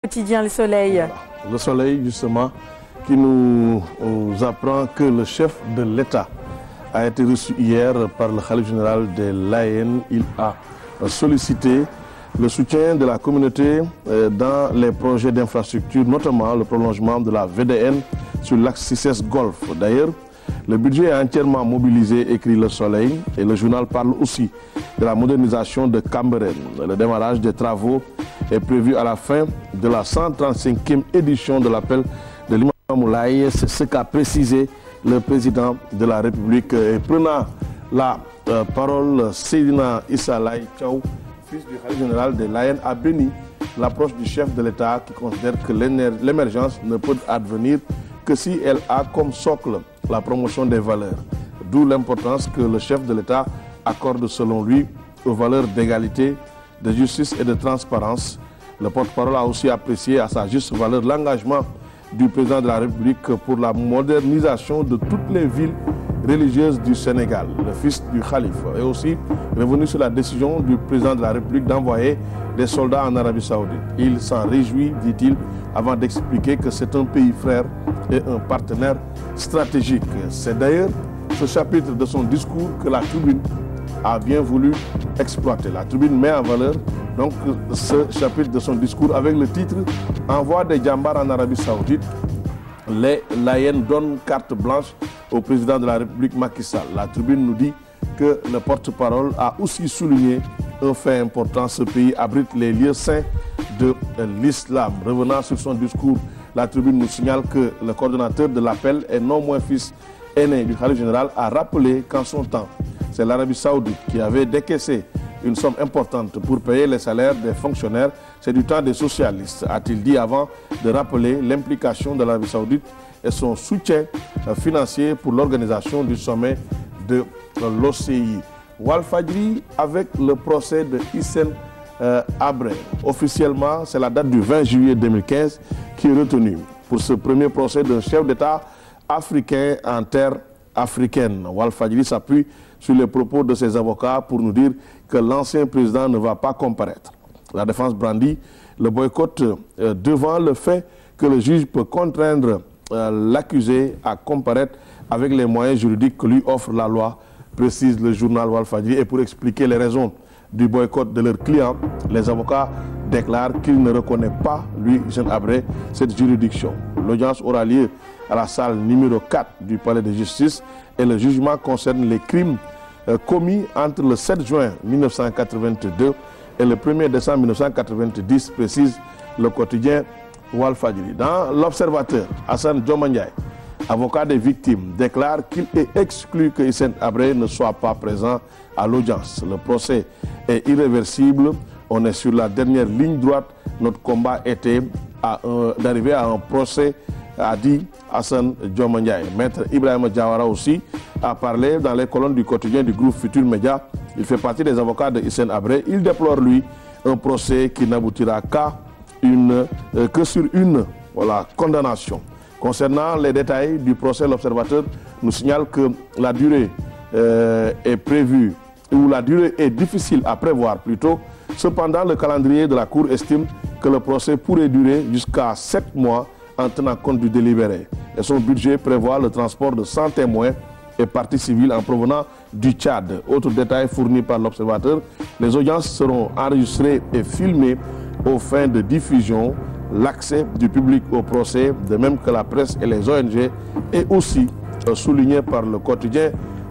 Quotidien Le Soleil. Voilà. Le Soleil, justement, qui nous apprend que le chef de l'État a été reçu hier par le khalife général de l'AN. Il a sollicité le soutien de la communauté dans les projets d'infrastructure, notamment le prolongement de la VDN sur l'axe 6S Golfe. D'ailleurs, le budget est entièrement mobilisé, écrit Le Soleil, et le journal parle aussi de la modernisation de Cambérène. Le démarrage des travaux est prévu à la fin de la 135e édition de l'appel de l'imam Moulaye. C'est ce qu'a précisé le président de la République. Et prenant la parole, Seydina Issa Laye Thiaw, fils du khalife général de l'AN, a béni l'approche du chef de l'État qui considère que l'émergence ne peut advenir que si elle a comme socle la promotion des valeurs. D'où l'importance que le chef de l'État accorde selon lui aux valeurs d'égalité, de justice et de transparence. Le porte-parole a aussi apprécié à sa juste valeur l'engagement du président de la République pour la modernisation de toutes les villes religieuses du Sénégal. Le fils du khalife est aussi revenu sur la décision du président de la République d'envoyer des soldats en Arabie Saoudite. Il s'en réjouit, dit-il, avant d'expliquer que c'est un pays frère et un partenaire stratégique. C'est d'ailleurs ce chapitre de son discours que la Tribune a bien voulu exploiter. La Tribune met en valeur donc ce chapitre de son discours avec le titre « Envoi des djambars en Arabie Saoudite ». Les Layènes donnent carte blanche au président de la République Macky Sall. La Tribune nous dit que le porte-parole a aussi souligné un fait important. Ce pays abrite les lieux saints de l'islam. Revenant sur son discours, la Tribune nous signale que le coordonnateur de l'appel et non moins fils aîné du khalife général a rappelé qu'en son temps, c'est l'Arabie Saoudite qui avait décaissé une somme importante pour payer les salaires des fonctionnaires. C'est du temps des socialistes, a-t-il dit avant de rappeler l'implication de l'Arabie Saoudite et son soutien financier pour l'organisation du sommet de l'OCI. Walfadjri avec le procès de Hissène Habré. Officiellement, c'est la date du 20 juillet 2015 qui est retenue pour ce premier procès d'un chef d'État africain en terre africaine. Walfadjri s'appuie sur les propos de ses avocats pour nous dire que l'ancien président ne va pas comparaître. La défense brandit le boycott devant le fait que le juge peut contraindre l'accusé à comparaître avec les moyens juridiques que lui offre la loi, précise le journal Walfadjri. Et pour expliquer les raisons du boycott de leurs clients, les avocats déclarent qu'il ne reconnaît pas, lui, Hissène Habré, cette juridiction. L'audience aura lieu à la salle numéro 4 du palais de justice et le jugement concerne les crimes commis entre le 7 juin 1982 et le 1er décembre 1990, précise le quotidien Walfadjri. Dans l'Observateur, Hassan Diomandjaye, avocat des victimes, déclare qu'il est exclu que Hissène Habré ne soit pas présent à l'audience. Le procès est irréversible. On est sur la dernière ligne droite. Notre combat était d'arriver à un procès, a dit Hassan Diomandjaye. Maître Ibrahima Diawara aussi a parlé dans les colonnes du quotidien du groupe Futur Média. Il fait partie des avocats de Hissène Habré. Il déplore, lui, un procès qui n'aboutira que sur une condamnation. Concernant les détails du procès, l'Observateur nous signale que la durée est prévue, ou la durée est difficile à prévoir plutôt. Cependant, le calendrier de la Cour estime que le procès pourrait durer jusqu'à 7 mois en tenant compte du délibéré. Et son budget prévoit le transport de 100 témoins et parties civiles en provenant du Tchad. Autre détail fourni par l'Observateur, les audiences seront enregistrées et filmées aux fins de diffusion. L'accès du public au procès, de même que la presse et les ONG, est aussi souligné par le quotidien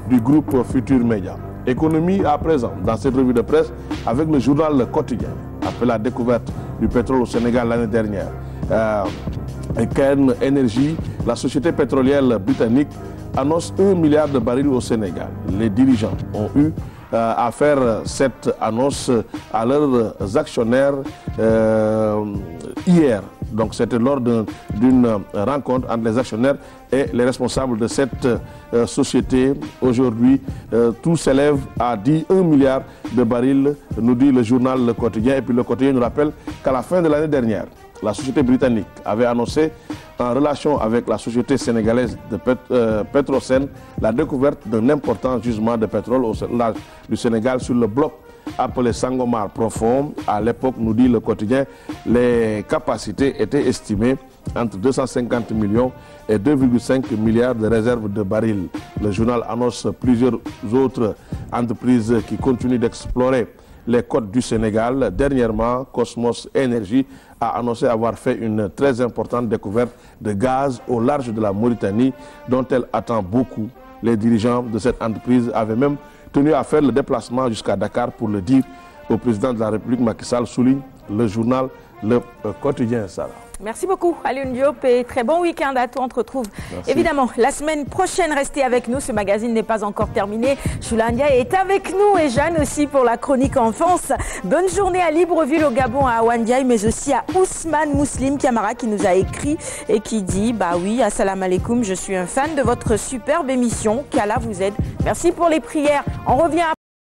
du groupe Futur Média. Économie à présent, dans cette revue de presse, avec le journal Le Quotidien. Après la découverte du pétrole au Sénégal l'année dernière, Cairn Energy, la société pétrolière britannique, annonce 1 milliard de barils au Sénégal. Les dirigeants ont eu à faire cette annonce à leurs actionnaires hier. Donc c'était lors d'une rencontre entre les actionnaires et les responsables de cette société. Aujourd'hui, tout s'élève à 1 milliard de barils, nous dit le journal Le Quotidien. Et puis le Quotidien nous rappelle qu'à la fin de l'année dernière, la société britannique avait annoncé, en relation avec la société sénégalaise de Petrosen, la découverte d'un important gisement de pétrole au large du Sénégal sur le bloc appelé Sangomar profond. À l'époque, nous dit le quotidien, les capacités étaient estimées entre 250 millions et 2,5 milliards de réserves de barils. Le journal annonce plusieurs autres entreprises qui continuent d'explorer les côtes du Sénégal. Dernièrement, Cosmos Énergie a annoncé avoir fait une très importante découverte de gaz au large de la Mauritanie, dont elle attend beaucoup. Les dirigeants de cette entreprise avaient même tenu à faire le déplacement jusqu'à Dakar pour le dire au président de la République, Macky Sall, souligne le journal Le Quotidien. Sarah. Merci beaucoup, Alioune Diop, et très bon week-end à toi. On te retrouve évidemment la semaine prochaine. Restez avec nous, ce magazine n'est pas encore terminé. Choula Ndiaye est avec nous et Jeanne aussi pour la chronique enfance. Bonne journée à Libreville au Gabon, à Awandiaï, mais aussi à Ousmane Mouslim Camara qui nous a écrit et qui dit bah oui, assalamu alaikum, je suis un fan de votre superbe émission. Qu'Allah vous aide. Merci pour les prières. On revient après.